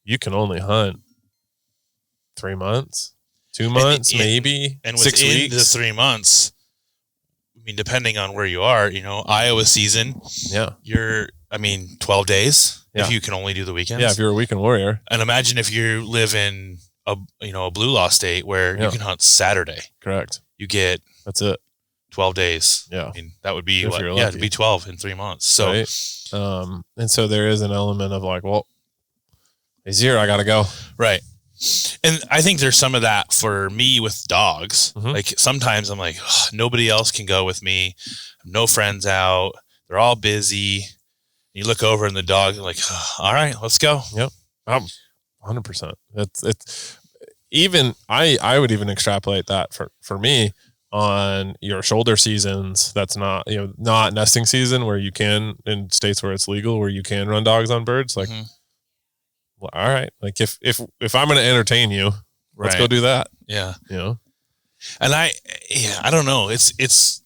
you can only hunt 3 months, 2 months, maybe, and 6 within weeks. the 3 months, I mean, depending on where you are, Iowa season, 12 days if you can only do the weekends. Yeah, if you're a weekend warrior. And imagine if you live in a blue law state where you can hunt Saturday. Correct. That's it. 12 days. Yeah. I mean, that would be it'd be 12 in 3 months. So, right? And so there is an element of like, well, he's here, I got to go. Right. And I think there's some of that for me with dogs. Mm-hmm. Like sometimes I'm like, nobody else can go with me. No friends out. They're all busy. You look over and the dog like, all right, let's go. Yep. 100%. It's even, I would even extrapolate that for me on your shoulder seasons. That's not, not nesting season where you can, in states where it's legal, where you can run dogs on birds. Like, well, all right. Like if I'm going to entertain you, let's go do that. Yeah. And I don't know. It's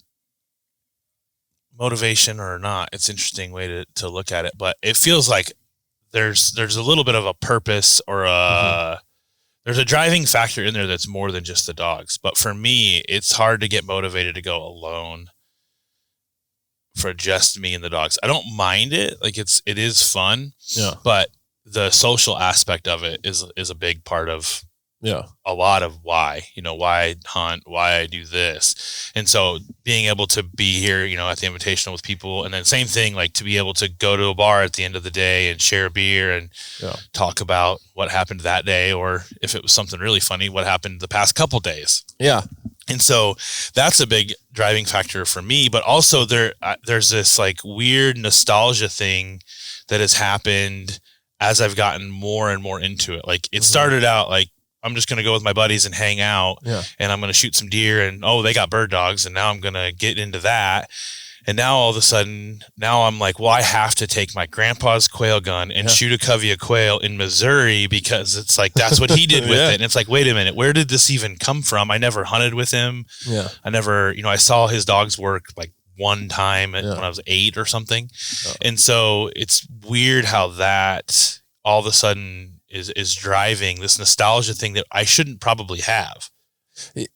motivation or not. It's an interesting way to look at it, but it feels like there's a little bit of a purpose or there's a driving factor in there that's more than just the dogs. But for me, it's hard to get motivated to go alone for just me and the dogs. I don't mind it. Like it is fun. Yeah. But the social aspect of it is a big part of a lot of why I hunt, why I do this. And so being able to be here, at the Invitational with people, and then same thing, like to be able to go to a bar at the end of the day and share a beer and talk about what happened that day, or if it was something really funny, what happened the past couple days. Yeah. And so that's a big driving factor for me, but also there's this like weird nostalgia thing that has happened as I've gotten more and more into it. Like it started out like, I'm just going to go with my buddies and hang out and I'm going to shoot some deer and, they got bird dogs. And now I'm going to get into that. And now all of a sudden, now I'm like, well, I have to take my grandpa's quail gun and shoot a covey of quail in Missouri because it's like, that's what he did with it. And it's like, wait a minute, where did this even come from? I never hunted with him. Yeah. I never, I saw his dogs work like one time when I was 8 or something. And so it's weird how that all of a sudden is driving this nostalgia thing that I shouldn't probably have.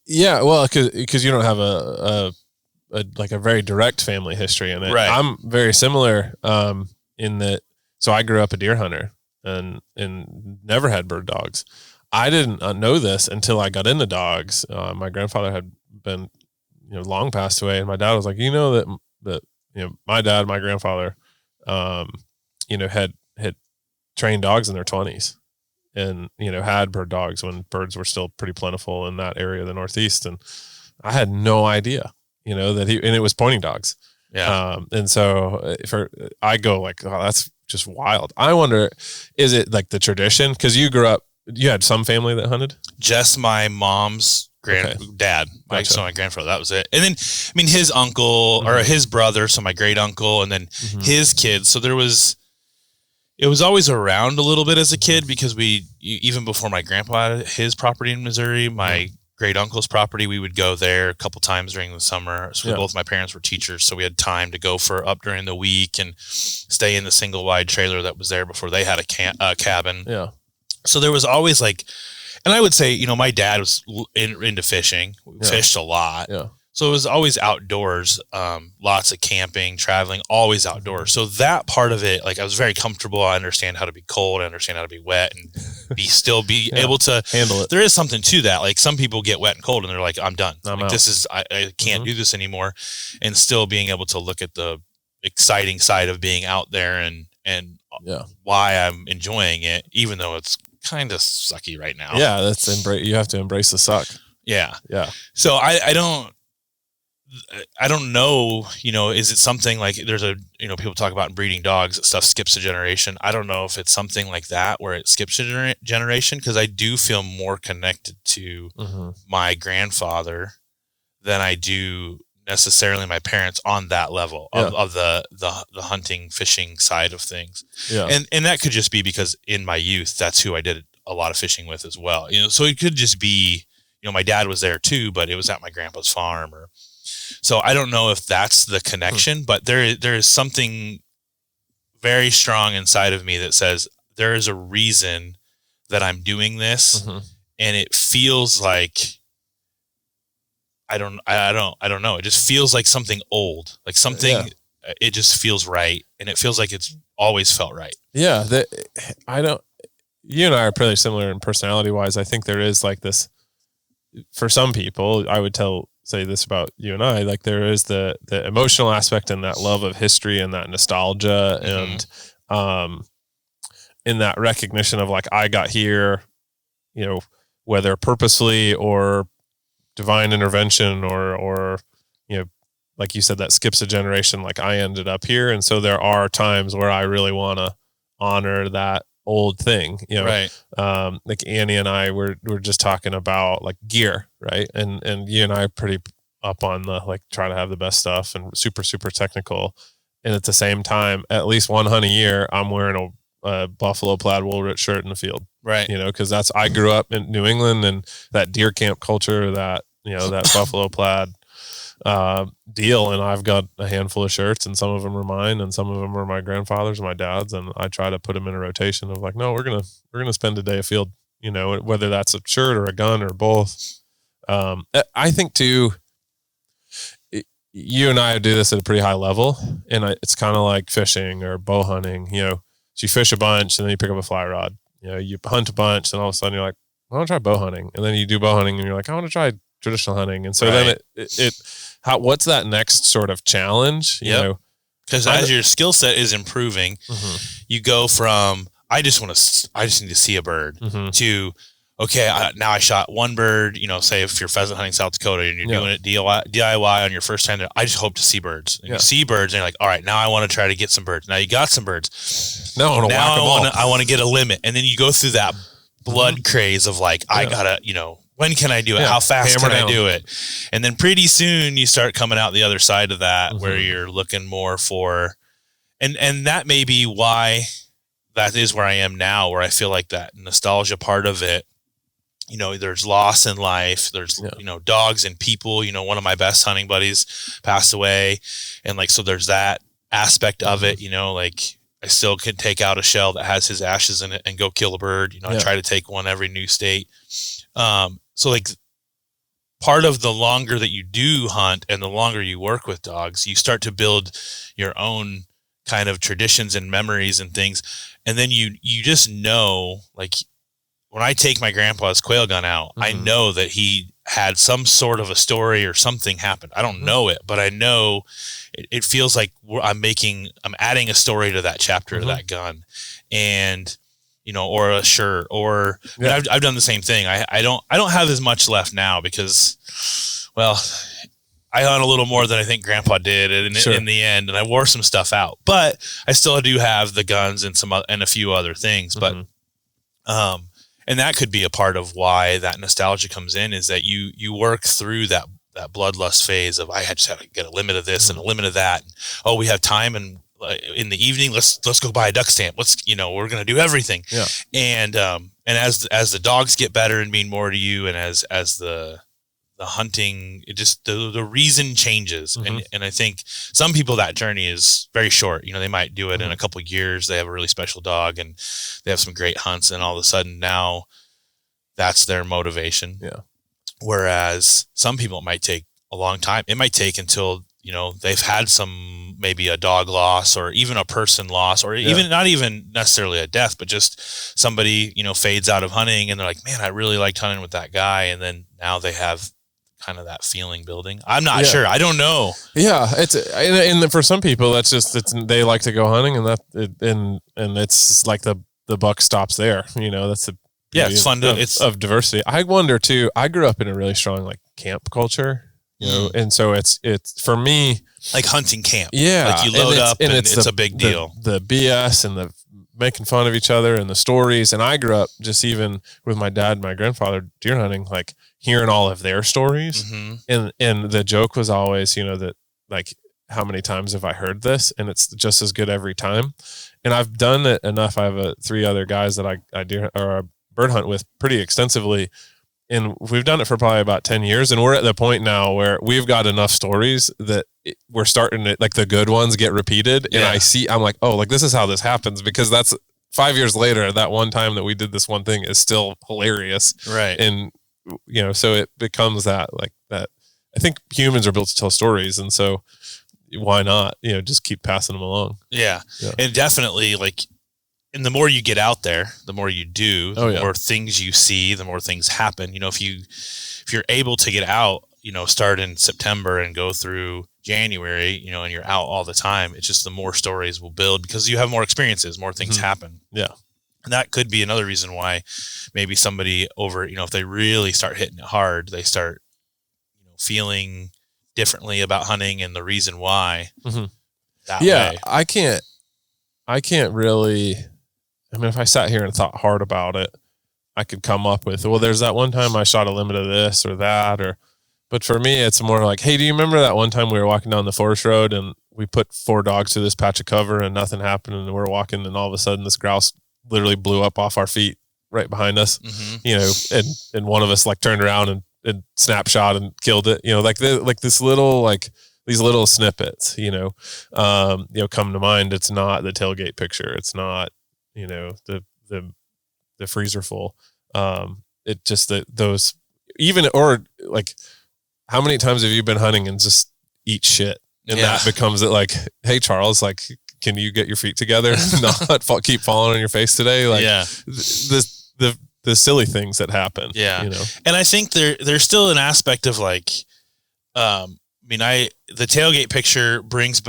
Yeah. Well, cause you don't have a very direct family history in it. Right. I'm very similar, in that. So I grew up a deer hunter and never had bird dogs. I didn't know this until I got into dogs. My grandfather had been, long passed away, and my dad was like, that my dad, my grandfather, had trained dogs in their 20s, and had bird dogs when birds were still pretty plentiful in that area of the Northeast, and I had no idea, that and it was pointing dogs. Yeah. And so I go like, oh, that's just wild. I wonder, is it like the tradition? Because you grew up, you had some family that hunted? Just my mom's dad, so my grandfather, that was it. And then, his uncle or his brother, so my great uncle, and then his kids. So it was always around a little bit as a kid because even before my grandpa had his property in Missouri, my great uncle's property, we would go there a couple times during the summer. So both my parents were teachers, so we had time to go up during the week and stay in the single wide trailer that was there before they had a cabin. Yeah. So there was always like, and I would say, my dad was into fishing. We fished a lot. Yeah. So it was always outdoors, lots of camping, traveling, always outdoors. So that part of it, like I was very comfortable. I understand how to be cold. I understand how to be wet and be able to handle it. There is something to that. Like some people get wet and cold and they're like, I'm done. I can't do this anymore. And still being able to look at the exciting side of being out there and why I'm enjoying it, even though it's kind of sucky right now. Yeah. You have to embrace the suck. Yeah. Yeah. So I don't know, is it something like there's people talk about breeding dogs, that stuff skips a generation. I don't know if it's something like that where it skips a generation, because I do feel more connected to my grandfather than I do necessarily my parents on that level of the hunting, fishing side of things. Yeah. And that could just be because in my youth, that's who I did a lot of fishing with as well. So it could just be, my dad was there too, but it was at my grandpa's farm so I don't know if that's the connection, but there is something very strong inside of me that says there is a reason that I'm doing this, Mm-hmm. and it feels like I don't know. It just feels like something old, like something. It just feels right, and it feels like it's always felt right. Yeah, you and I are pretty similar in personality wise. I think there is like this for some people. I would say this about you and I. Like there is the emotional aspect and that love of history and that nostalgia and in that recognition of like I got here, you know, whether purposely or divine intervention or you know, like you said, that skips a generation. Like I ended up here, and so there are times where I really want to honor that old thing, you know. Right. Like Annie and I were just talking about like gear, right? And you and I are pretty up on the like try to have the best stuff and super technical. And at the same time, at least one hunt a year, I'm wearing a buffalo plaid wool rich shirt in the field, right? You know, because I grew up in New England and that deer camp culture, that you know that buffalo plaid deal, and I've got a handful of shirts, and some of them are mine, and some of them are my grandfather's and my dad's, and I try to put them in a rotation of like, no, we're gonna spend a day afield, you know, whether that's a shirt or a gun or both. I think too, you and I do this at a pretty high level, and it's kind of like fishing or bow hunting, you know. So you fish a bunch, and then you pick up a fly rod. You know, you hunt a bunch, and all of a sudden you're like, I want to try bow hunting, and then you do bow hunting, and you're like, I want to try traditional hunting, and so then what's that next sort of challenge? You know, because as your skill set is improving, you go from I just need to see a bird to okay, now I shot one bird. You know, say if you're pheasant hunting South Dakota and you're doing it DIY on your first time, I just hope to see birds. And you see birds, and you're like, all right, now I want to try to get some birds. Now you got some birds. Now I want to get a limit, and then you go through that blood craze of like, I gotta, you know. When can I do it? How fast can I do it? And then pretty soon you start coming out the other side of that where you're looking more for, and that may be why that is where I am now, where I feel like that nostalgia part of it, you know, there's loss in life. There's, you know, dogs and people, you know, one of my best hunting buddies passed away. And like, so there's that aspect of it, you know, like I still can take out a shell that has his ashes in it and go kill a bird. You know, I try to take one every new state. So like part of the longer that you do hunt and the longer you work with dogs, you start to build your own kind of traditions and memories and things. And then you just know, like when I take my grandpa's quail gun out, I know that he had some sort of a story or something happened. I don't know it, but I know it feels like I'm adding a story to that chapter of that gun. And you know, or a shirt, or I mean, I've done the same thing. I don't have as much left now because, well, I hunt a little more than I think Grandpa did in the end, and I wore some stuff out. But I still do have the guns and and a few other things. But and that could be a part of why that nostalgia comes in, is that you work through that bloodlust phase of I just had to get a limit of this and a limit of that. Oh, we have time and. In the evening, let's go buy a duck stamp. We're going to do everything. Yeah. And as the dogs get better and mean more to you, and as the hunting, it just, the reason changes. And I think some people, that journey is very short. You know, they might do it in a couple of years. They have a really special dog and they have some great hunts, and all of a sudden now that's their motivation. Yeah. Whereas some people, it might take a long time. It might take until, you know, they've had maybe a dog loss or even a person loss, or even not even necessarily a death, but just somebody, you know, fades out of hunting and they're like, man, I really liked hunting with that guy. And then now they have kind of that feeling building. I'm not sure. I don't know. Yeah. And for some people, that's just, they like to go hunting, and it's like the buck stops there. You know, that's it's fun of diversity. I wonder too, I grew up in a really strong like camp culture. You know, and so it's for me like hunting camp. Yeah, like you load up, and it's a big deal. The BS and the making fun of each other and the stories. And I grew up just even with my dad and my grandfather deer hunting, like hearing all of their stories. And the joke was always, you know, that like, how many times have I heard this? And it's just as good every time. And I've done it enough. I have 3 other guys that I bird hunt with pretty extensively. And we've done it for probably about 10 years. And we're at the point now where we've got enough stories that we're starting to, like the good ones get repeated. And I'm like, oh, like this is how this happens, because 5 years later, that one time that we did this one thing is still hilarious. Right. And, so it becomes that. I think humans are built to tell stories. And so why not, just keep passing them along. Yeah. And definitely and the more you get out there, the more you do, the more things you see, the more things happen. If you're able to get out, start in September and go through January, and you're out all the time, it's just the more stories will build because you have more experiences, more things happen. Yeah. And that could be another reason why maybe somebody if they really start hitting it hard, they start, feeling differently about hunting and the reason why. That way. I can't really, if I sat here and thought hard about it, I could come up with, well, there's that one time I shot a limit of this or that, but for me, it's more like, hey, do you remember that one time we were walking down the forest road and we put 4 dogs to this patch of cover and nothing happened, and we're walking and all of a sudden this grouse literally blew up off our feet right behind us, and one of us turned around and snapshot and killed it, this little, these little snippets, come to mind. It's not the tailgate picture. It's not, the freezer full. It just those even, or how many times have you been hunting and just eat shit? And that becomes it hey, Charles, can you get your feet together? Not keep falling on your face today. The silly things that happen. Yeah. And I think there's still an aspect of the tailgate picture brings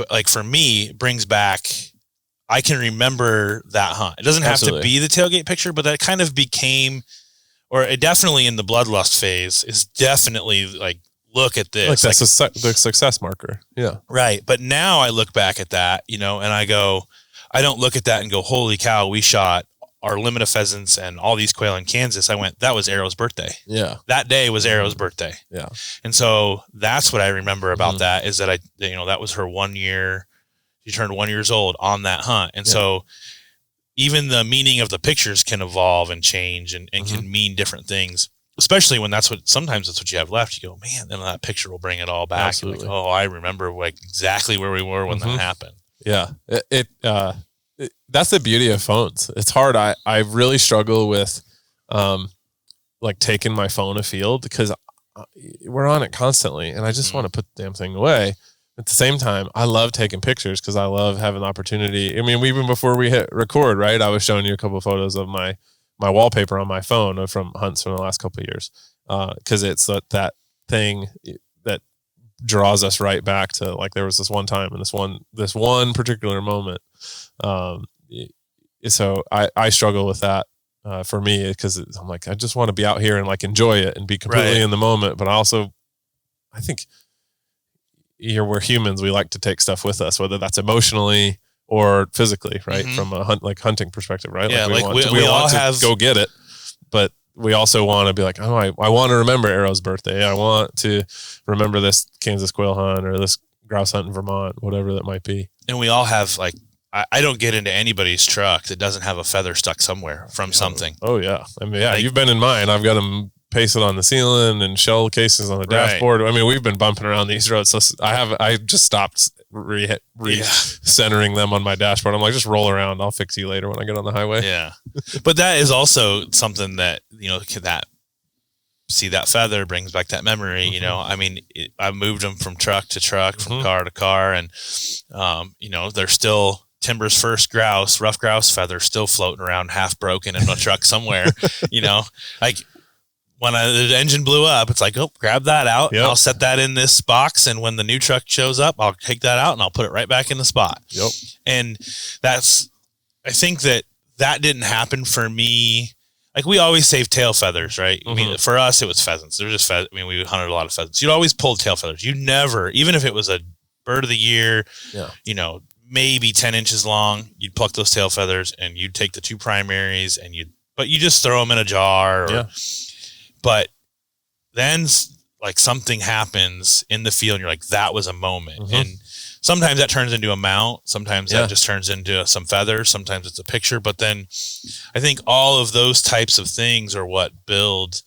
back, I can remember that hunt. It doesn't have to be the tailgate picture, but that kind of became, or it definitely in the bloodlust phase is definitely look at this. The success marker. Yeah. Right. But now I look back at that, and I go, I don't look at that and go, holy cow, we shot our limit of pheasants and all these quail in Kansas. I went, that was Arrow's birthday. Yeah. That day was Arrow's birthday. Yeah. And so that's what I remember about that is that that was her 1 year. She turned 1 year old on that hunt. And so even the meaning of the pictures can evolve and change and can mean different things, especially when sometimes that's what you have left. You go, man, then that picture will bring it all back. Absolutely. Oh, I remember exactly where we were when that happened. Yeah. That's the beauty of phones. It's hard. I really struggle with, taking my phone afield because we're on it constantly and I just want to put the damn thing away. At the same time, I love taking pictures because I love having the opportunity. Even before we hit record, right, I was showing you a couple of photos of my wallpaper on my phone from hunts from the last couple of years. Because it's that thing that draws us right back to there was this one time and this one particular moment. So I struggle with that for me because I'm I just want to be out here and enjoy it and be completely in the moment. But I think we're humans. We like to take stuff with us, whether that's emotionally or physically, right? From a hunting perspective, right? Yeah, we want to go get it, but we also want to be I want to remember Arrow's birthday. I want to remember this Kansas quail hunt or this grouse hunt in Vermont, whatever that might be. And we all have I don't get into anybody's truck that doesn't have a feather stuck somewhere from something. Oh yeah. You've been in mine. I've got them pasted on the ceiling and shell cases on the dashboard. We've been bumping around these roads. So I just stopped centering them on my dashboard. I'm just roll around. I'll fix you later when I get on the highway. Yeah. But that is also something that, see that feather brings back that memory, I moved them from truck to truck, from car to car. And, they're still Timber's first grouse, rough grouse feather still floating around half broken in a truck somewhere, when the engine blew up, it's grab that out. Yep. I'll set that in this box. And when the new truck shows up, I'll take that out and I'll put it right back in the spot. Yep. And I think that didn't happen for me. We always save tail feathers, right? For us, it was pheasants. They're just we hunted a lot of pheasants. You'd always pull tail feathers. You never, even if it was a bird of the year, maybe 10 inches long, you'd pluck those tail feathers and you'd take the 2 primaries and you just throw them in a jar. But then something happens in the field and you're that was a moment. And sometimes that turns into a mount. Sometimes that just turns into some feathers. Sometimes it's a picture. But then I think all of those types of things are what build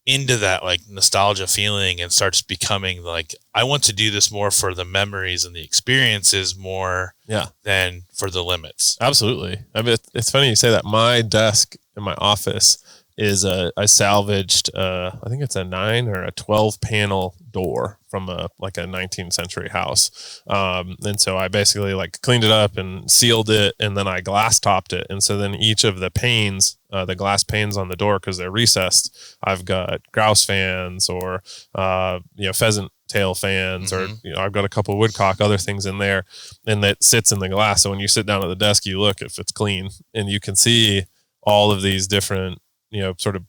into that like nostalgia feeling and starts becoming like, I want to do this more for the memories and the experiences more than for the limits. Absolutely. I mean, it's funny you say that. My desk in my office is I salvaged, I think it's a 9 or a 12 panel door from a 19th century house. And so I basically like cleaned it up and sealed it, and then I glass topped it. And so then each of the panes, the glass panes on the door, cause they're recessed, I've got grouse fans or, pheasant tail fans, or, I've got a couple of woodcock, other things in there, and that sits in the glass. So when you sit down at the desk, you look if it's clean, and you can see all of these different, sort of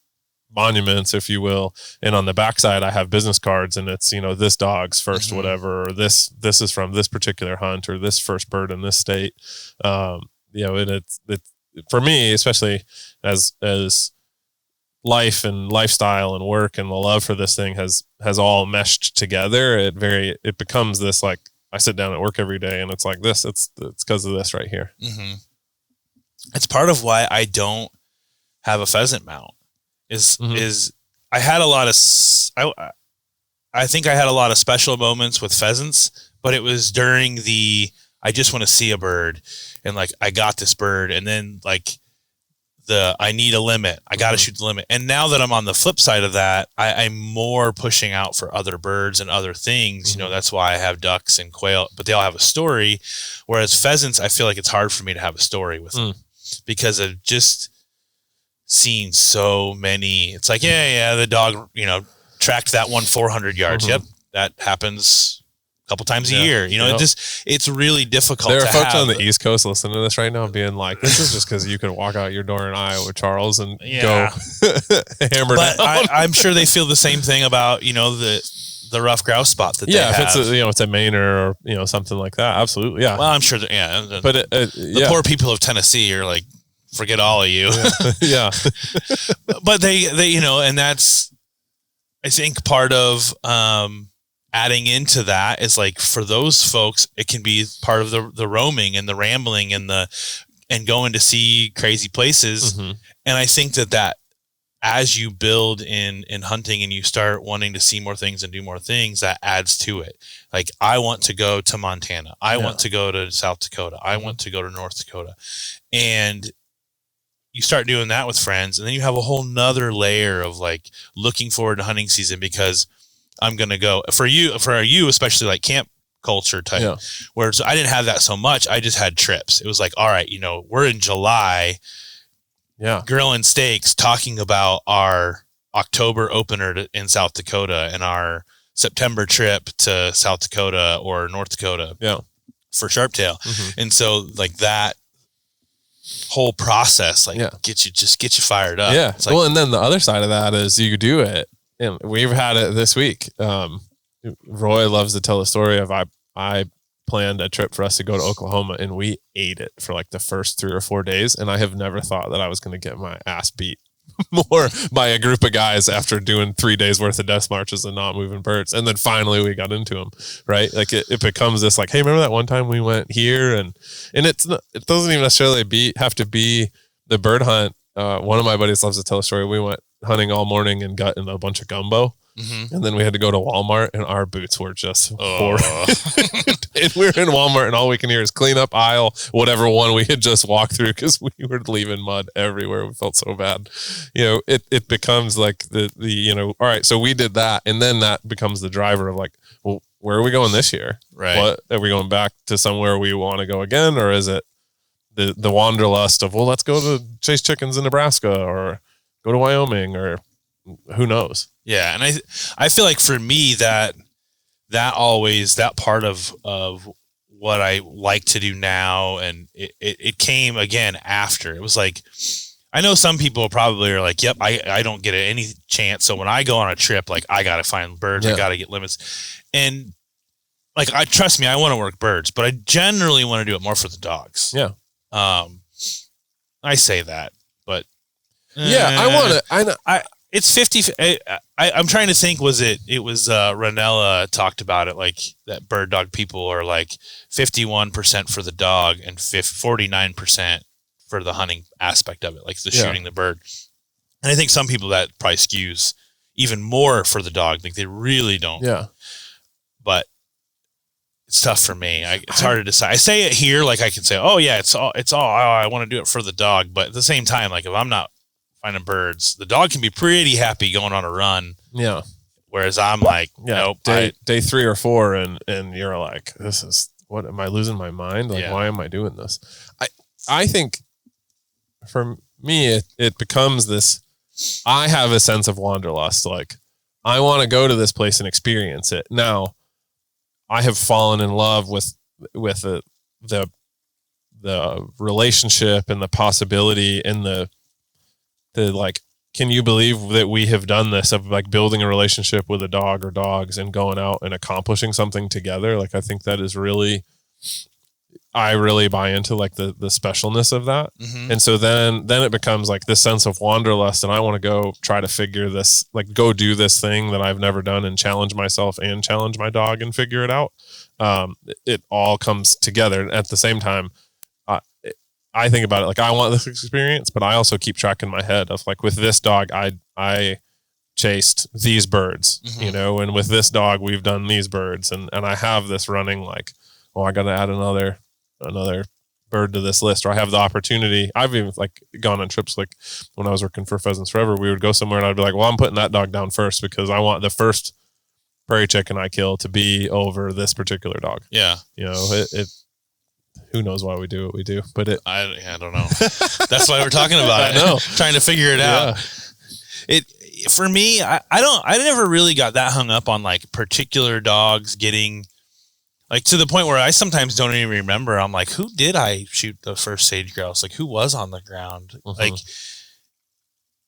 monuments, if you will. And on the backside, I have business cards, and it's, this dog's first whatever, or this is from this particular hunt, or this first bird in this state. And it's for me, especially as life and lifestyle and work and the love for this thing has all meshed together. It becomes this, like, I sit down at work every day and it's like this, it's because of this right here. It's part of why I don't have a pheasant mount is I had a lot of, I think I had a lot of special moments with pheasants, but it was during I just want to see a bird, and like, I got this bird, and then like I need a limit. I got to shoot the limit. And now that I'm on the flip side of that, I'm more pushing out for other birds and other things. That's why I have ducks and quail, but they all have a story. Whereas pheasants, I feel like it's hard for me to have a story with them because of just seen so many. It's like, the dog, tracked that one 400 yards. Yep. That happens a couple times a year. It's really difficult. There are folks on the East Coast listening to this right now being like, this is just because you can walk out your door in Iowa, Charles, and go hammer down. I'm sure they feel the same thing about, the rough grouse spot that they have. If it's it's a Mainer or, something like that. Absolutely. Yeah. Well, I'm sure that, but the poor people of Tennessee are like, forget all of you. Yeah. But they, and that's, I think part of, adding into that is like, for those folks, it can be part of the roaming and the rambling and going to see crazy places. And I think that as you build in hunting and you start wanting to see more things and do more things, that adds to it. Like, I want to go to Montana. I want to go to South Dakota. I want to go to North Dakota. And you start doing that with friends, and then you have a whole nother layer of like looking forward to hunting season, because I'm going to go for you, especially like camp culture type, whereas I didn't have that so much. I just had trips. It was like, all right, we're in July, grilling steaks, talking about our October opener in South Dakota and our September trip to South Dakota or North Dakota for sharptail. And so like that whole process, like get you fired up. Yeah. It's like, well, and then the other side of that is you do it. And we've had it this week. Roy loves to tell the story of I planned a trip for us to go to Oklahoma, and we ate it for like the first 3 or 4 days. And I have never thought that I was going to get my ass beat more by a group of guys after doing 3 days worth of death marches and not moving birds. And then finally we got into them, right? Like it becomes this like, hey, remember that one time we went here? And it doesn't even necessarily have to be the bird hunt. One of my buddies loves to tell a story. We went hunting all morning and got in a bunch of gumbo. And then we had to go to Walmart, and our boots were just horrible. And we were in Walmart, and all we can hear is clean up aisle, whatever one we had just walked through, because we were leaving mud everywhere. We felt so bad. It becomes like the all right, so we did that, and then that becomes the driver of like, well, where are we going this year? Right. What are we going back to somewhere we want to go again, or is it the wanderlust of, well, let's go to chase chickens in Nebraska or go to Wyoming, or who knows? Yeah. And I feel like for me that part of what I like to do now, and it came again after. It was like, I know some people probably are like, yep, I don't get any chance. So when I go on a trip, like, I got to find birds, I got to get limits. And like, trust me, I want to work birds, but I generally want to do it more for the dogs. Yeah. I say that, but I want to, it's 50. I'm trying to think, was Ranella talked about it, like that bird dog people are like 51% for the dog and 49% for the hunting aspect of it, like the shooting the bird. And I think some people that probably skews even more for the dog. Like they really don't. Yeah. But it's tough for me. It's hard to decide. I say it here like I can say, oh yeah, it's all. Oh, I want to do it for the dog. But at the same time, like if I'm not finding birds, the dog can be pretty happy going on a run. Yeah. Whereas I'm like, nope. Day 3 or 4, and you're like, this is what am I losing my mind? Like, why am I doing this? I think for me, it becomes this. I have a sense of wanderlust. Like, I want to go to this place and experience it. Now, I have fallen in love with the relationship and the possibility and the like. Can you believe that we have done this of like building a relationship with a dog or dogs and going out and accomplishing something together? Like, I think that is really, I really buy into like the specialness of that. Mm-hmm. And so then it becomes like this sense of wanderlust, and I want to go try to figure this, like go do this thing that I've never done and challenge myself and challenge my dog and figure it out. It all comes together at the same time. I think about it like I want this experience, but I also keep track in my head of like with this dog, I chased these birds, mm-hmm. And with this dog, we've done these birds, and I have this running like, oh, I got to add another bird to this list, or I have the opportunity. I've even like gone on trips like when I was working for Pheasants Forever, we would go somewhere and I'd be like, well, I'm putting that dog down first because I want the first prairie chicken I kill to be over this particular dog. Yeah. It who knows why we do what we do, but I don't know. That's why we're talking about it. I know. Trying to figure it out. For me, I never really got that hung up on like particular dogs getting like to the point where I sometimes don't even remember. I'm like, who did I shoot the first sage grouse? Like who was on the ground? Mm-hmm. Like,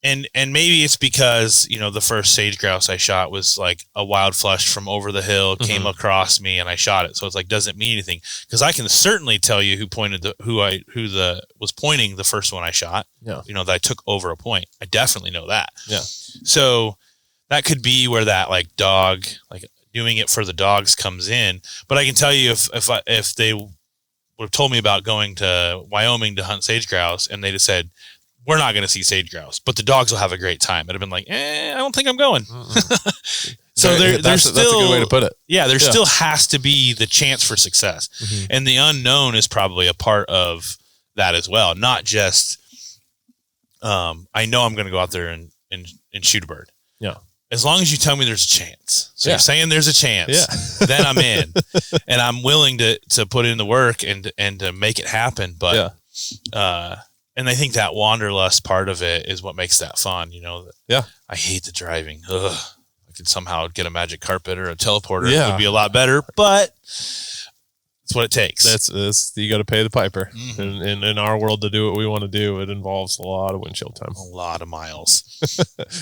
and maybe it's because, the first sage grouse I shot was like a wild flush from over the hill, mm-hmm. came across me and I shot it. So it's like, doesn't mean anything. Cause I can certainly tell you who was pointing the first one I shot, that I took over a point. I definitely know that. Yeah. So that could be where that like dog, like doing it for the dogs comes in. But I can tell you if they would have told me about going to Wyoming to hunt sage grouse and they just said, we're not going to see sage grouse, but the dogs will have a great time. I'd have been like, I don't think I'm going. So there's still, that's a good way to put it. Yeah, there still has to be the chance for success. Mm-hmm. And the unknown is probably a part of that as well. Not just, I know I'm going to go out there and shoot a bird. Yeah. As long as you tell me there's a chance. So you're saying there's a chance, then I'm in. And I'm willing to put in the work and to make it happen. But, and I think that wanderlust part of it is what makes that fun, Yeah. I hate the driving. Ugh. I could somehow get a magic carpet or a teleporter. It would be a lot better, but it's what it takes. That's you got to pay the piper. Mm-hmm. And in our world to do what we want to do, it involves a lot of windshield time. A lot of miles.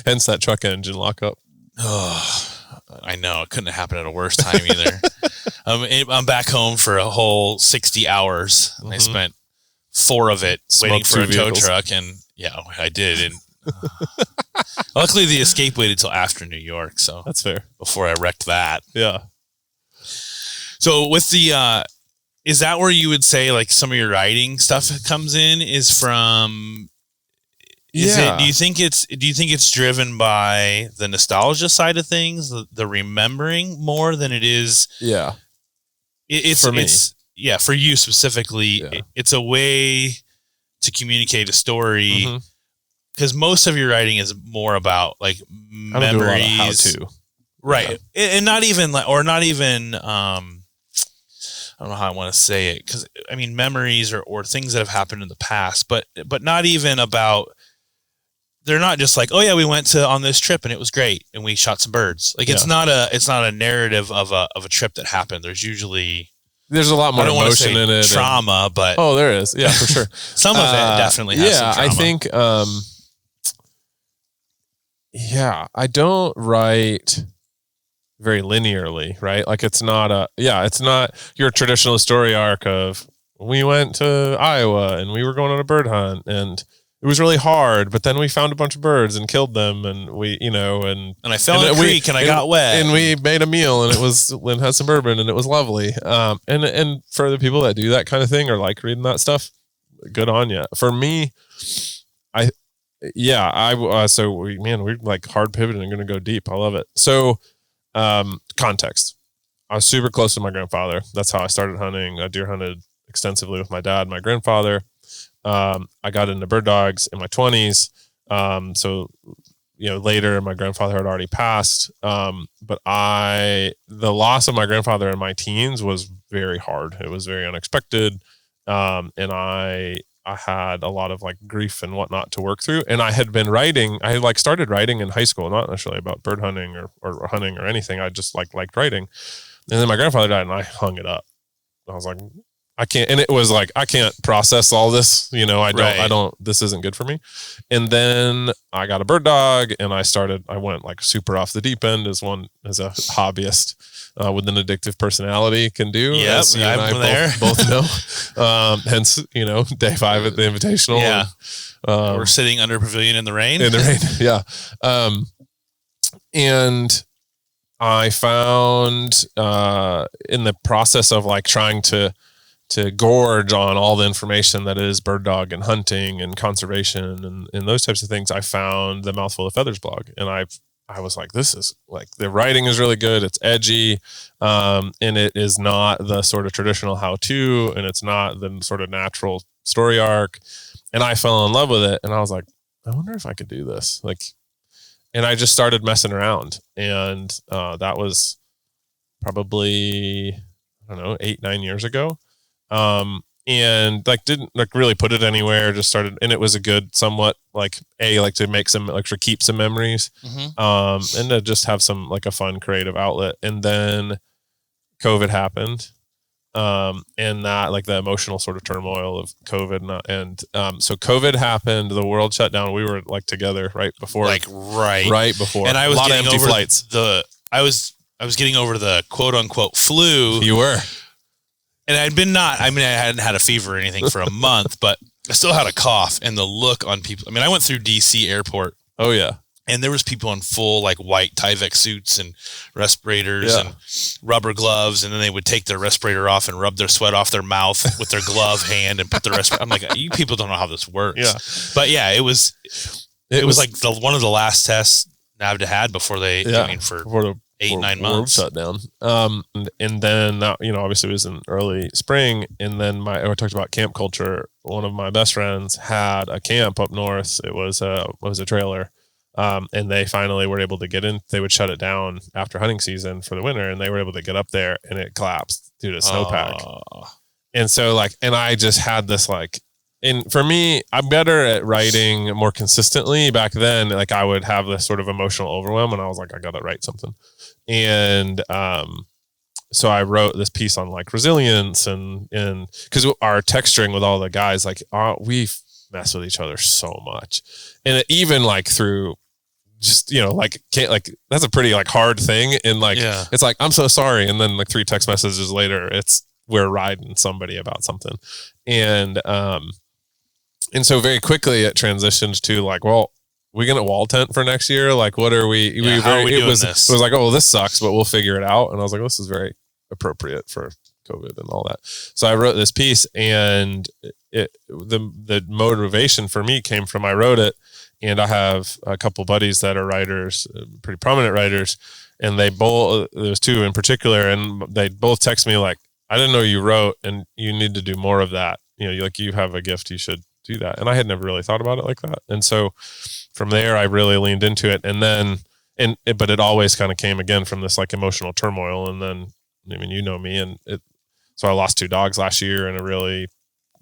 Hence that truck engine lockup. Oh, I know. It couldn't have happened at a worse time either. I'm back home for a whole 60 hours. And I spent 4 of it waiting for a tow truck, and I did. And luckily, the escape waited till after New York, so that's fair. Before I wrecked that, yeah. So with the, is that where you would say like some of your writing stuff comes in? Is from? Do you think it's driven by the nostalgia side of things, the remembering more than it is? Yeah. It's for me. For you specifically, it's a way to communicate a story because most of your writing is more about like memories. How to. Right. And not even I don't know how I want to say it. Cause I mean, memories or things that have happened in the past, but not even about, they're not just like, oh yeah, we went on this trip and it was great and we shot some birds. Like it's not a narrative of a trip that happened. There's a lot more emotion in it. Trauma, but there is. Yeah, for sure. Some of it definitely has some trauma. I think I don't write very linearly, right? Like it's not your traditional story arc of we went to Iowa and we were going on a bird hunt and it was really hard, but then we found a bunch of birds and killed them, and we, and I fell in a creek and I got wet, and we made a meal, and it had some bourbon, and it was lovely. And for the people that do that kind of thing or like reading that stuff, good on you. For me, yeah, we're like hard pivoting and going to go deep. I love it. So, context. I was super close to my grandfather. That's how I started hunting. I deer hunted extensively with my dad, my grandfather. I got into bird dogs in my 20s. So, later my grandfather had already passed. But the loss of my grandfather in my teens was very hard. It was very unexpected. And I had a lot of like grief and whatnot to work through. And I had been writing, I had like started writing in high school, not necessarily about bird hunting or hunting or anything. I just liked writing. And then my grandfather died and I hung it up. I was like, I can't, and it was like, I can't process all this, this isn't good for me. And then I got a bird dog and I went like super off the deep end as a hobbyist with an addictive personality can do. Yeah, I'm there. Both know. Hence, day 5 at the Invitational. Yeah. And, we're sitting under a pavilion in the rain. Yeah. And I found in the process of like trying to gorge on all the information that is bird dog and hunting and conservation and those types of things, I found the Mouthful of Feathers blog. And I was like, this is like, the writing is really good. It's edgy. And it is not the sort of traditional how-to, and it's not the sort of natural story arc. And I fell in love with it. And I was like, I wonder if I could do this. And I just started messing around. And that was probably, 8-9 years ago. And like didn't like really put it anywhere, just started, and it was a good somewhat to make some to keep some memories, and to just have some like a fun creative outlet. And then COVID happened, and that like the emotional sort of turmoil of COVID, and so COVID happened, the world shut down, we were like together right before, right before, and I was getting over flights. I was getting over the quote unquote flu. You were. And I hadn't had a fever or anything for a month, but I still had a cough, and the look on people. I mean, I went through DC airport. Oh yeah. And there was people in full like white Tyvek suits and respirators and rubber gloves. And then they would take their respirator off and rub their sweat off their mouth with their glove hand and put the respirator. I'm like, you people don't know how this works. Yeah. But yeah, it was like one of the last tests NAVDA had before for 8-9 months shut down. And then obviously it was in early spring, and then I talked about camp culture. One of my best friends had a camp up north. It was a trailer, and they finally were able to get in. They would shut it down after hunting season for the winter, and they were able to get up there, and it collapsed due to snowpack. And so and I just had this and for me, I'm better at writing more consistently. Back then, I would have this sort of emotional overwhelm, and I was like, I gotta write something. And so I wrote this piece on resilience, and because our texturing with all the guys, we mess with each other so much, and even through just that's a pretty hard thing, and it's I'm so sorry, and then 3 text messages later, we're riding somebody about something, and so very quickly it transitioned to well, we gonna wall tent for next year? What are we? How are we doing this? It was oh, well, this sucks, but we'll figure it out. And I was like, this is very appropriate for COVID and all that. So I wrote this piece, and the motivation for me came from I wrote it, and I have a couple buddies that are writers, pretty prominent writers, and there's 2 in particular, and they both text me I didn't know you wrote, and you need to do more of that. You have a gift, you should do that. And I had never really thought about it like that. And so from there, I really leaned into it. And then, but it always kind of came again from this emotional turmoil. And then, me, and so I lost 2 dogs last year in a really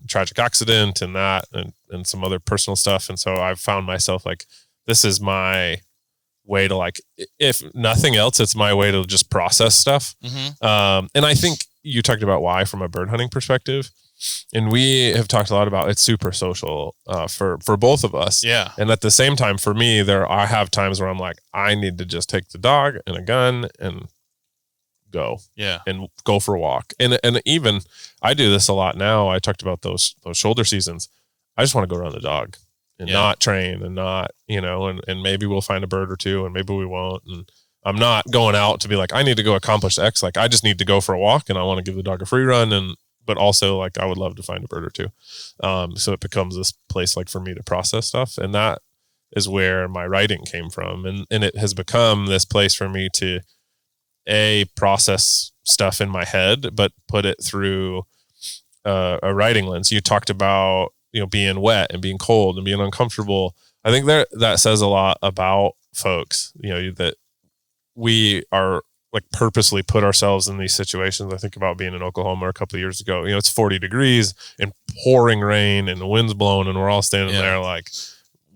tragic accident, and that, and some other personal stuff. And so I've found myself this is my way to if nothing else, it's my way to just process stuff. Mm-hmm. And I think you talked about why from a bird hunting perspective. And we have talked a lot about it's super social for both of us. Yeah. And at the same time, for me, I have times where I'm I need to just take the dog and a gun and go. Yeah. And go for a walk. And even I do this a lot now. I talked about those shoulder seasons. I just want to go around the dog and not train and not, and maybe we'll find a bird or 2 and maybe we won't. And I'm not going out to be I need to go accomplish X. I just need to go for a walk, and I want to give the dog a free run, but also I would love to find a bird or 2. So it becomes this place for me to process stuff. And that is where my writing came from. And it has become this place for me to process stuff in my head, but put it through a writing lens. You talked about, being wet and being cold and being uncomfortable. I think that says a lot about folks, that we are like purposely put ourselves in these situations. I think about being in Oklahoma a couple of years ago, it's 40 degrees and pouring rain and the wind's blowing and we're all standing there like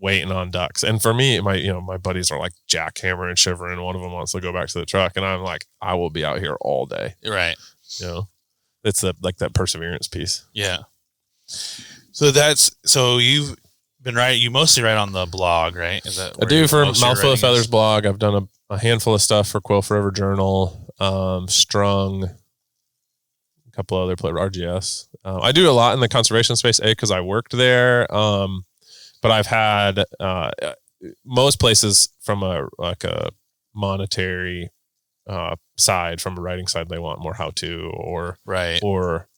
waiting on ducks. And for me, my buddies are like jackhammering and shivering. One of them wants to go back to the truck and I'm like, I will be out here all day. Right. It's that perseverance piece. Yeah. So you've been writing, you mostly write on the blog, right? Is that I do for Mouthful of Feathers blog. I've done a handful of stuff for Quill Forever Journal, Strung, a couple other RGS. I do a lot in the conservation space, because I worked there. But I've had most places from a monetary side, from a writing side, they want more how-to or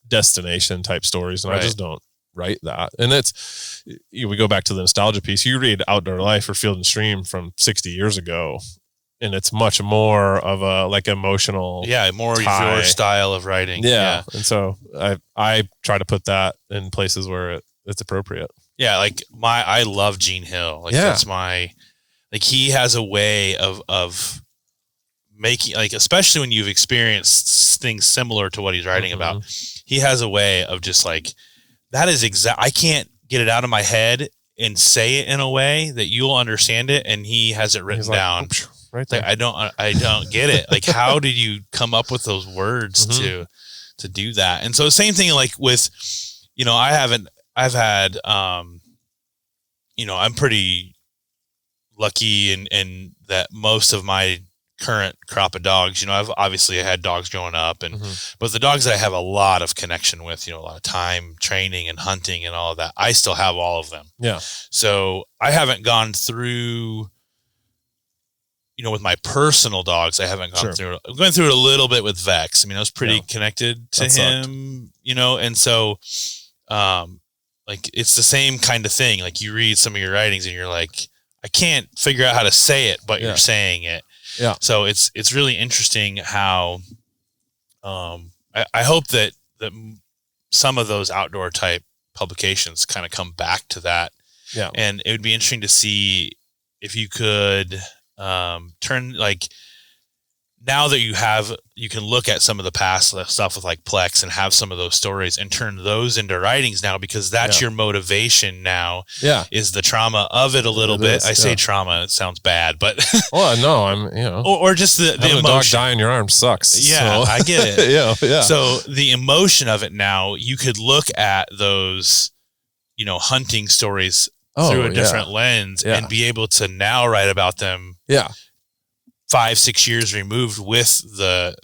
destination type stories, and I just don't write that. And it's we go back to the nostalgia piece. You read Outdoor Life or Field and Stream from 60 years ago, and it's much more of a like emotional, more tie. Your style of writing. Yeah. And so I try to put that in places where it's appropriate. Yeah, like I love Gene Hill. That's he has a way of making, like, especially when you've experienced things similar to what he's writing about, he has a way of just like, that is I can't get it out of my head and say it in a way that you'll understand it. And he has it written down. Right there. Like, I don't get it. Like, how did you come up with those words to do that? And so same thing, like with, I've had, I'm pretty lucky in that most of my current crop of dogs, I've obviously had dogs growing up, but the dogs that I have a lot of connection with, a lot of time training and hunting and all of that, I still have all of them. Yeah. So I haven't gone through, with my personal dogs, I haven't gone through it. I'm going through it a little bit with Vex. I was pretty connected to him, and so, like, it's the same kind of thing. Like, you read some of your writings and you're like, I can't figure out how to say it, but you're saying it. Yeah. So it's really interesting how, I hope that some of those outdoor type publications kind of come back to that. Yeah. And it would be interesting to see if you could, turn, like, now that you can look at some of the past stuff with like Plex and have some of those stories and turn those into writings now, because that's your motivation now. Yeah. Is the trauma of it a little bit. I say trauma, it sounds bad, but well, no, I'm, or just the emotion. A dog die in your arm sucks. Yeah. So. I get it. Yeah. So the emotion of it now, you could look at those, hunting stories through a different lens and be able to now write about them. Yeah. 5-6 years removed with the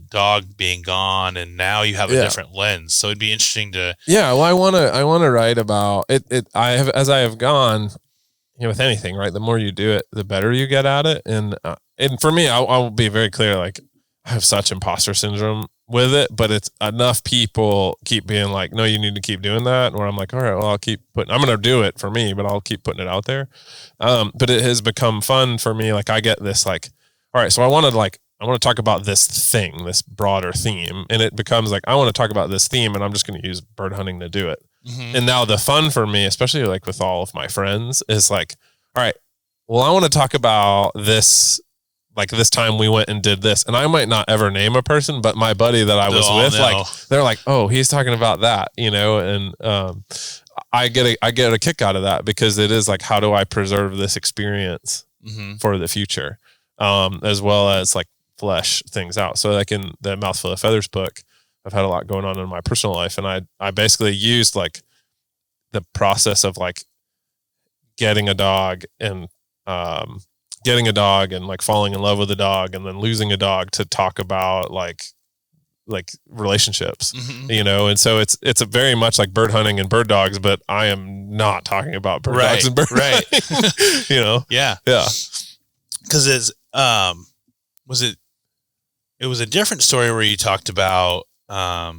dog being gone, and now you have a different lens. So it'd be interesting to. Yeah. Well, I want to write about it. As I have gone, with anything, right? The more you do it, the better you get at it. And for me, I'll be very clear. Like, I have such imposter syndrome with it, but it's enough people keep being like, no, you need to keep doing that. Where I'm like, all right, well, I'm going to do it for me, but I'll keep putting it out there. But it has become fun for me. Like, I get this, like, all right, so I want to talk about this thing, this broader theme. And it becomes like, I want to talk about this theme, and I'm just going to use bird hunting to do it. And now the fun for me, especially like with all of my friends, is like, all right, well, I want to talk about this, like this time we went and did this. And I might not ever name a person, but my buddy that I was with, like, they're like, oh, he's talking about that, and I get a kick out of that, because it is like, how do I preserve this experience for the future? As well as like flesh things out. So like in the Mouthful of Feathers book, I've had a lot going on in my personal life, and I basically used like the process of like getting a dog and like falling in love with a dog and then losing a dog to talk about like relationships, and so it's a very much like bird hunting and bird dogs, but I am not talking about bird dogs and bird hunting, Yeah. Cause it's, it was a different story where you talked about, like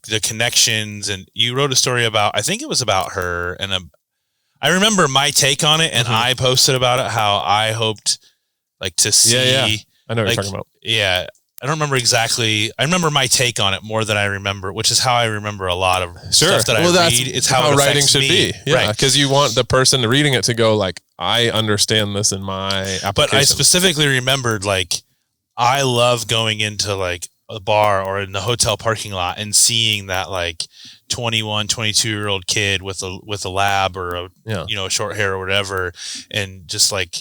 the connections, and you wrote a story about, I think it was about her, and I remember my take on it, and I posted about it, how I hoped like to see. Yeah. I know what you're talking about. Yeah. I don't remember exactly. I remember my take on it more than I remember, which is how I remember a lot of stuff that I read. It's how writing should be. Yeah, because you want the person reading it to go like, I understand this in my application. But I specifically remembered, like, I love going into like a bar or in the hotel parking lot and seeing that like 21, 22-year-old kid with a lab or a short hair or whatever, and just like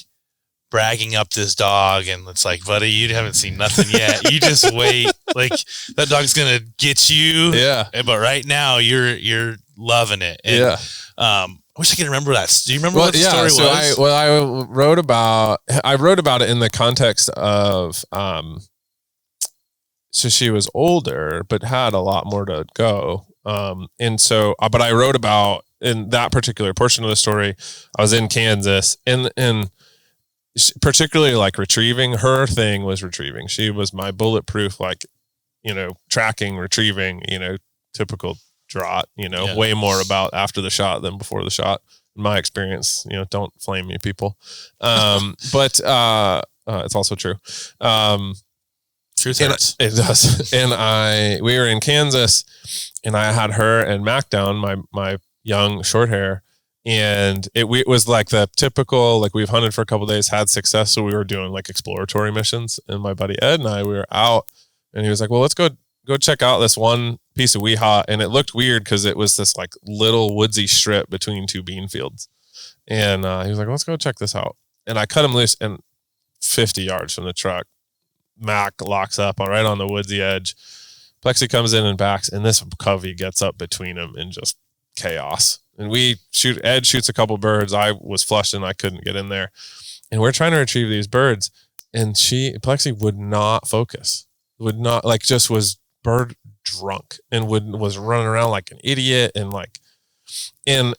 bragging up this dog, and it's like, buddy, you haven't seen nothing yet. You just wait. Like, that dog's gonna get you. Yeah. But right now you're loving it. And, I wish I could remember that. Do you remember what the story was? I wrote about it in the context of so she was older but had a lot more to go. And so but I wrote about, in that particular portion of the story, I was in Kansas, and particularly like retrieving. Her thing was retrieving. She was my bulletproof, like, tracking, retrieving, typical draught, way more about after the shot than before the shot, in my experience. Don't flame me, people. But it's also true. Truth hurts. It does. And we were in Kansas, and I had her and Mac down, my young short hair. And it was like the typical, like, we've hunted for a couple of days, had success. So we were doing like exploratory missions, and my buddy Ed and I, we were out, and he was like, well, let's go check out this one piece of Weehawk. And it looked weird because it was this like little woodsy strip between two bean fields. And he was like, let's go check this out. And I cut him loose, and 50 yards from the truck, Mac locks up right on the woodsy edge. Plexi comes in and backs, and this covey gets up between them in just chaos. And Ed shoots a couple birds. I was flushed and I couldn't get in there. And we're trying to retrieve these birds. And Plexi would not focus, just was bird drunk, and was running around like an idiot. And like, and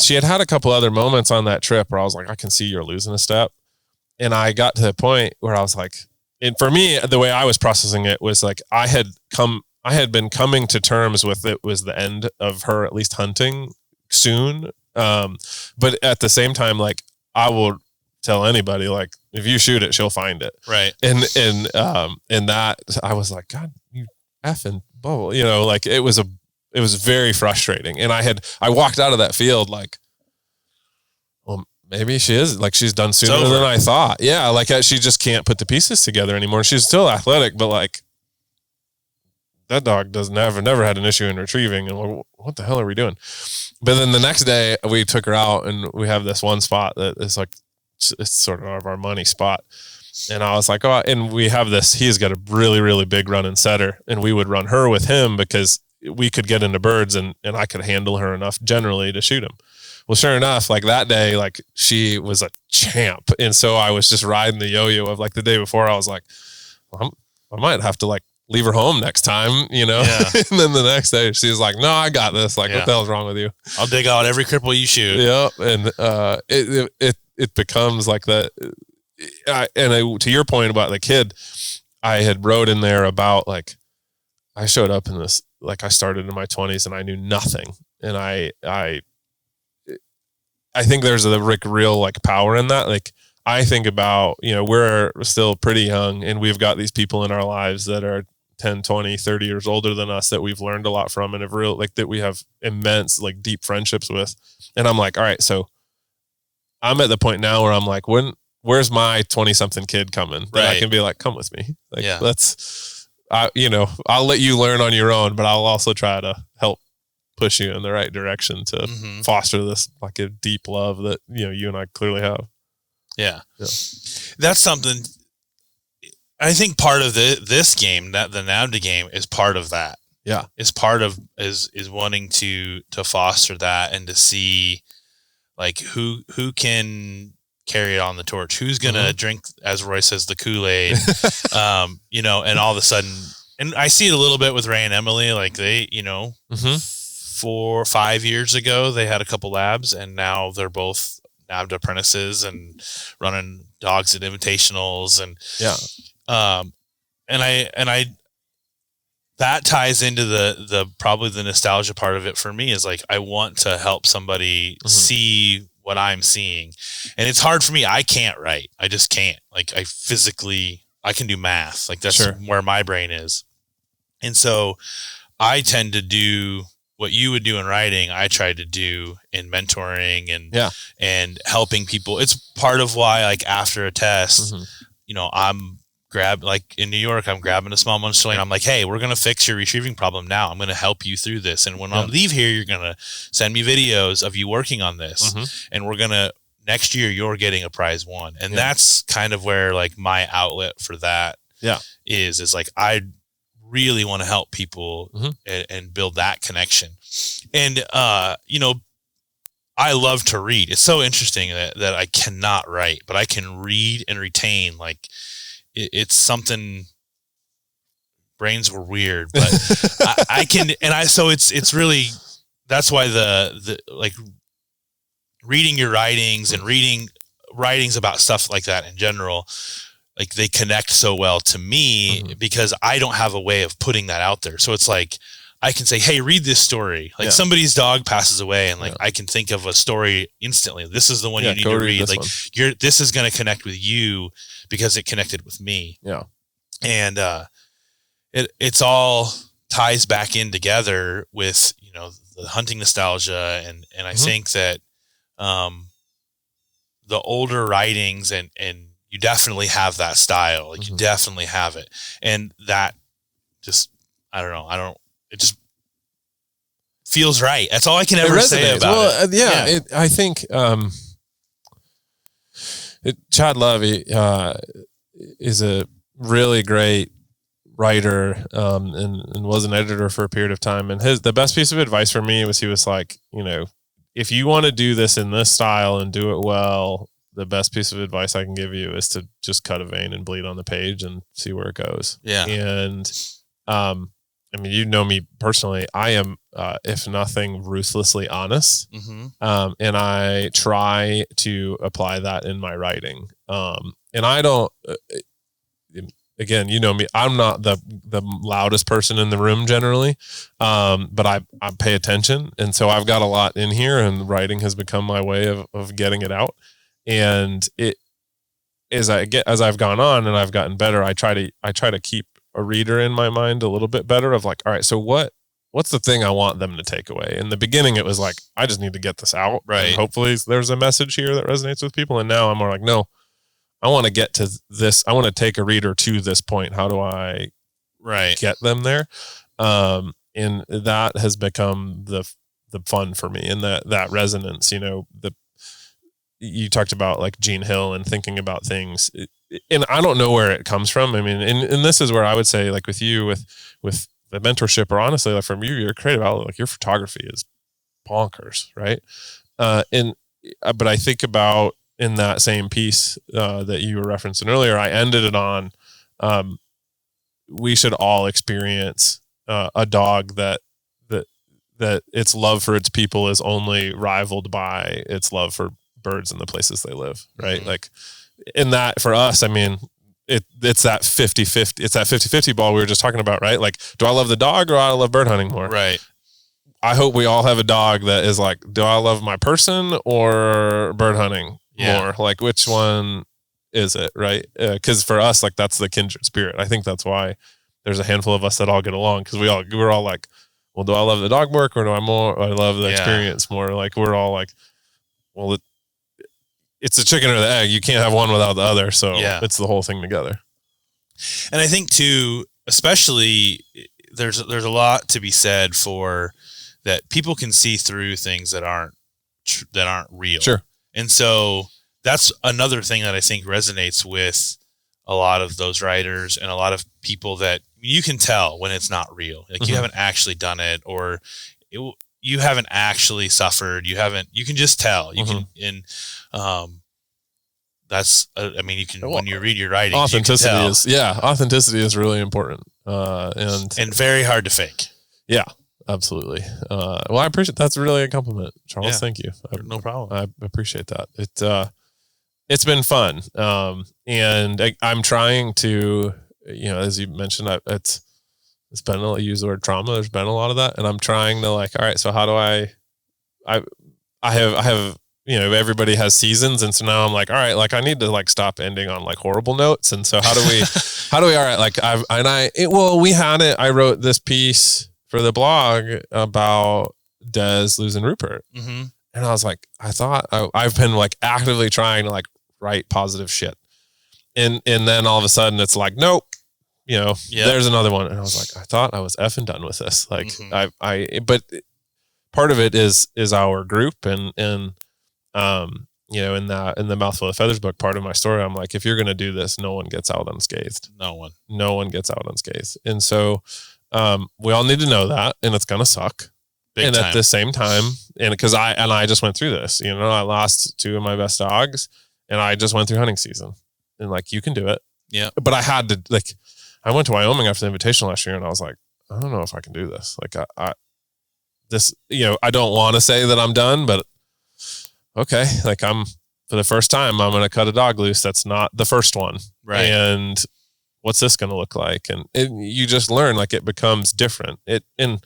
she had a couple other moments on that trip where I was like, I can see you're losing a step. And I got to the point where I was like, and for me, the way I was processing it was like, I had been coming to terms with it was the end of her at least hunting soon. But at the same time, like, I will tell anybody, like, if you shoot it, she'll find it. Right. And that I was like, God, you effing bull, like, it was very frustrating. And I walked out of that field like, well, maybe she is, like, she's done sooner than I thought. Yeah. Like, she just can't put the pieces together anymore. She's still athletic, but like, that dog never had an issue in retrieving. And what the hell are we doing? But then the next day we took her out, and we have this one spot that is like, it's sort of our money spot. And I was like, oh, and we have this, he's got a really, really big running setter, and we would run her with him because we could get into birds, and I could handle her enough generally to shoot him. Well, sure enough, like that day, like, she was a champ. And so I was just riding the yo-yo of like the day before. I was like, well, I might have to like leave her home next time, Yeah. And then the next day she's like, no, I got this. Like, what the hell's wrong with you? I'll dig out every cripple you shoot. Yep. And it becomes like that. To your point about the kid, I had wrote in there about, like, I showed up in this, like, I started in my 20s and I knew nothing. And I think there's a real like power in that. Like, I think about, we're still pretty young, and we've got these people in our lives that are 10, 20, 30 years older than us that we've learned a lot from, and that we have immense, like, deep friendships with. And I'm like, all right, so I'm at the point now where I'm like, where's my 20 something kid coming? That I can be like, come with me. Like, I'll let you learn on your own, but I'll also try to help push you in the right direction to foster this, like, a deep love that, you and I clearly have. Yeah. That's something. I think part of this game, that the NAVDA game, is part of that. Yeah. Is part of is wanting to foster that, and to see, like, who can carry it on the torch, who's gonna drink, as Roy says, the Kool-Aid, and all of a sudden, and I see it a little bit with Ray and Emily, like, they, 4 or 5 years ago, they had a couple labs, and now they're both NAVDA apprentices and running dogs at invitationals, and that ties into the probably the nostalgia part of it for me is like, I want to help somebody see what I'm seeing. And it's hard for me. I can't write. I just can't. Like I can do math. Like that's where my brain is. And so I tend to do what you would do in writing. I try to do in mentoring and helping people. It's part of why, like after a test, you know, like in New York, I'm grabbing a small munch toy and I'm like, hey, we're going to fix your retrieving problem now. I'm going to help you through this. And when I leave here, you're going to send me videos of you working on this. And next year, you're getting a prize one. And that's kind of where like my outlet for that is like, I really want to help people and build that connection. And, you know, I love to read. It's so interesting that I cannot write, but I can read and retain. Like it's something, brains were weird, but I can, so it's really, that's why the like reading your writings and reading writings about stuff like that in general, like they connect so well to me because I don't have a way of putting that out there. So it's like, I can say, hey, read this story. Like somebody's dog passes away and like, I can think of a story instantly. This is the one you need to read. Like this is going to connect with you because it connected with me. Yeah. And, it's all ties back in together with, you know, the hunting nostalgia. And I think that, the older writings and you definitely have that style. Like you definitely have it. And that just, I don't know. It just feels right. That's all I can ever say about it. I think, Chad Lovey, is a really great writer, and was an editor for a period of time. And the best piece of advice for me was, he was like, you know, if you want to do this in this style and do it well, the best piece of advice I can give you is to just cut a vein and bleed on the page and see where it goes. Yeah. And, I mean, you know me personally, I am, if nothing, ruthlessly honest. And I try to apply that in my writing. And I don't, again, you know me, I'm not the loudest person in the room generally. But I pay attention. And so I've got a lot in here, and writing has become my way of getting it out. And as I've gone on and I've gotten better, I try to keep a reader in my mind a little bit better, of like, all right, so what's the thing I want them to take away? In the beginning, it was like, I just need to get this out. Right. And hopefully there's a message here that resonates with people. And now I'm more like, no, I want to get to this. I want to take a reader to this point. How do I get them there? And that has become the fun for me, and that resonance, you know, you talked about like Gene Hill and thinking about things, and I don't know where it comes from. I mean, and this is where I would say, like with you, with the mentorship, or honestly, like from you, your creative outlet, like your photography is bonkers, right? But I think about, in that same piece that you were referencing earlier, I ended it on, we should all experience a dog that its love for its people is only rivaled by its love for birds and the places they live, right? Like in that, for us, I mean, it's that 50-50, it's that 50-50 ball we were just talking about, right? Like, do I love the dog or do I love bird hunting more? Right. I hope we all have a dog that is like, do I love my person or bird hunting more? Like, which one is it, right? Because for us, like, that's the kindred spirit. I think that's why there's a handful of us that all get along, because we're all like, well, do I love the dog more, or do I love the experience more? Like, we're all like, well, it's a chicken or the egg. You can't have one without the other. So it's the whole thing together. And I think too, especially there's a lot to be said for that. People can see through things that aren't real. Sure. And so that's another thing that I think resonates with a lot of those writers and a lot of people, that you can tell when it's not real. Like you haven't actually done it, or you haven't actually suffered. You can just tell. You can, and that's, I mean, you can, when you read your writing, authenticity is really important. And very hard to fake. Yeah, absolutely. Well, I appreciate, that's really a compliment, Charles. Yeah, thank you. No problem. I appreciate that. It's been fun. And I'm trying to, you know, as you mentioned, It's been, I use the word trauma. There's been a lot of that. And I'm trying to like, all right, so how do I have, you know, everybody has seasons. And so now I'm like, all right, like I need to like stop ending on like horrible notes. And so how do we, all right, like we had it, I wrote this piece for the blog about Des losing Rupert. Mm-hmm. And I was like, I've been like actively trying to like write positive shit. And then all of a sudden it's like, nope, you know, there's another one. And I was like, I thought I was effing done with this. Like but part of it is our group and you know, in the Mouthful of Feathers book, part of my story, I'm like, if you're going to do this, no one gets out unscathed. No one gets out unscathed. And so, we all need to know that, and it's going to suck. Big time. At the same time, and because I just went through this, you know, I lost 2 of my best dogs and I just went through hunting season, and like, you can do it. Yeah. But I had to, like, I went to Wyoming after the invitation last year and I was like, I don't know if I can do this. Like this, you know, I don't want to say that I'm done, but okay. Like for the first time, I'm going to cut a dog loose. That's not the first one. Right. And what's this going to look like? And you just learn, like, it becomes different. In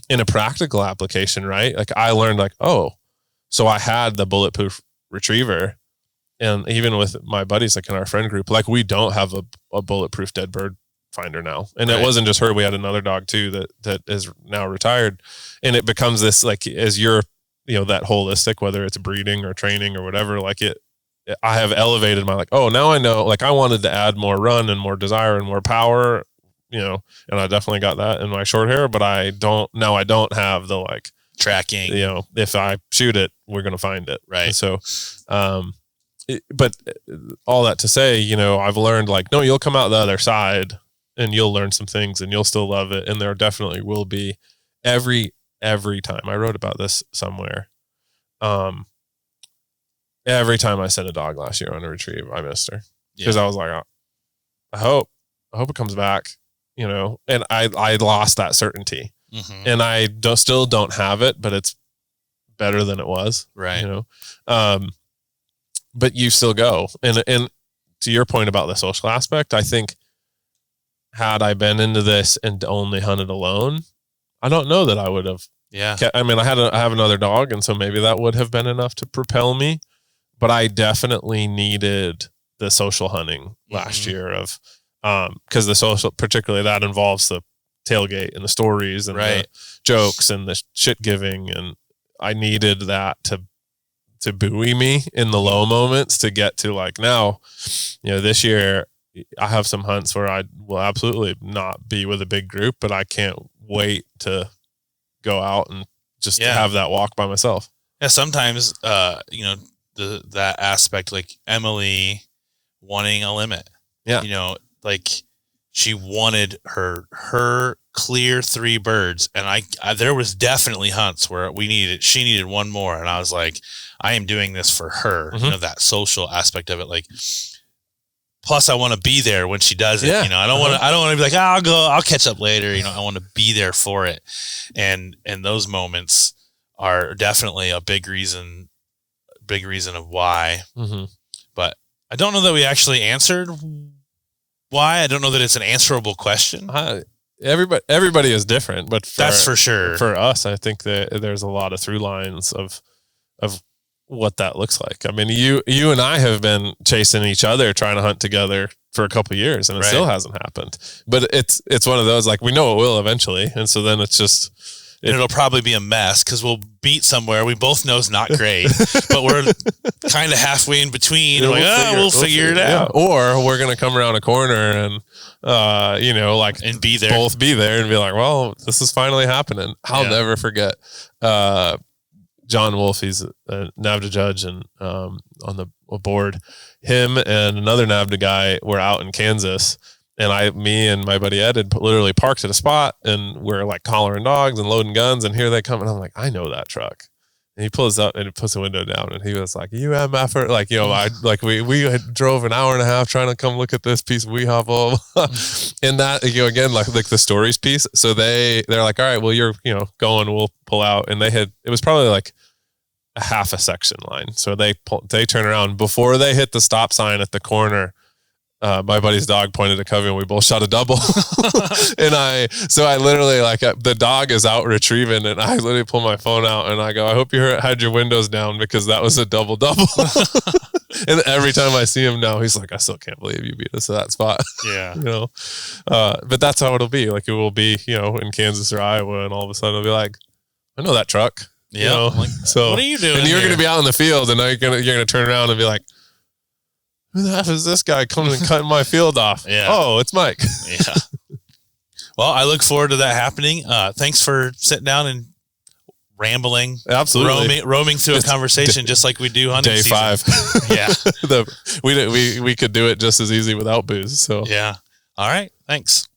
a practical application, right? Like I learned like, oh, so I had the bulletproof retriever, and even with my buddies, like in our friend group, like we don't have a bulletproof dead bird finder now. And It wasn't just her. We had another dog too, that is now retired. And it becomes this, like, as you're, you know, that holistic, whether it's breeding or training or whatever, like I have elevated my, like, oh, now I know, like I wanted to add more run and more desire and more power, you know, and I definitely got that in my short hair, but I don't have the like tracking, you know, if I shoot it, we're going to find it. Right. And so, but all that to say, you know, I've learned like, no, you'll come out the other side and you'll learn some things and you'll still love it. And there definitely will be every time. I wrote about this somewhere. Every time I sent a dog last year on a retrieve, I missed her because I was like, oh, I hope it comes back, you know. And I lost that certainty, and I still don't have it, but it's better than it was, right? You know, but you still go. And to your point about the social aspect, I think had I been into this and only hunted alone, I don't know that I would have. Yeah. I mean, I have another dog, and so maybe that would have been enough to propel me. But I definitely needed the social hunting last year of, because the social, particularly that involves the tailgate and the stories and the jokes and the shit giving. And I needed that to buoy me in the low moments to get to like, now, you know, this year I have some hunts where I will absolutely not be with a big group, but I can't wait to go out and just have that walk by myself. Yeah. Sometimes, you know, that aspect, like Emily wanting a limit, you know, like she wanted her clear 3 birds. And I there was definitely hunts where she needed one more. And I was like, I am doing this for her, you know, that social aspect of it. Like, plus I want to be there when she does it. You know, I don't want to be like, I'll catch up later. You know, I want to be there for it. And those moments are definitely a big reason of why. But I don't know that we actually answered why. I don't know that it's an answerable question. Everybody is different, but that's for sure. For us, I think that there's a lot of through lines of what that looks like. I mean, you and I have been chasing each other, trying to hunt together for a couple of years, and it still hasn't happened. But it's one of those, like, we know it will eventually, and so then it's just. It'll probably be a mess because we'll beat somewhere we both know is not great, but we're kind of halfway in between. We'll figure it out. Yeah. Or we're going to come around a corner and, you know, like, and both be there and be like, well, this is finally happening. I'll never forget, John Wolf, he's a NAVDA judge and, on the board, him and another NAVDA guy were out in Kansas. And me and my buddy Ed had literally parked at a spot, and we're like collaring dogs and loading guns, and here they come. And I'm like, I know that truck. And he pulls up and he puts the window down, and he was like, UMF, like, you know, we had drove an hour and a half trying to come look at this piece of weehawk, blah, blah, blah. And that, you know, again, like the stories piece. So they're like, all right, well, you're, you know, going, we'll pull out. And it was probably like a half a section line. So they turn around before they hit the stop sign at the corner. my buddy's dog pointed at Covey and we both shot a double. And I literally the dog is out retrieving and I literally pull my phone out and I go, I hope you had your windows down because that was a double. And every time I see him now, he's like, I still can't believe you beat us at that spot. Yeah. But that's how it'll be. Like it will be, in Kansas or Iowa, and all of a sudden it'll be like, I know that truck. Yeah. So what are you doing? And you're going to be out in the field, and now you're going to turn around and be like, who the F is this guy coming and cutting my field off? Yeah. Oh, it's Mike. Yeah. Well, I look forward to that happening. Thanks for sitting down and rambling. Absolutely. Roaming through a conversation just like we do hunting Day season. 5. Yeah. We could do it just as easy without booze. So yeah. All right. Thanks.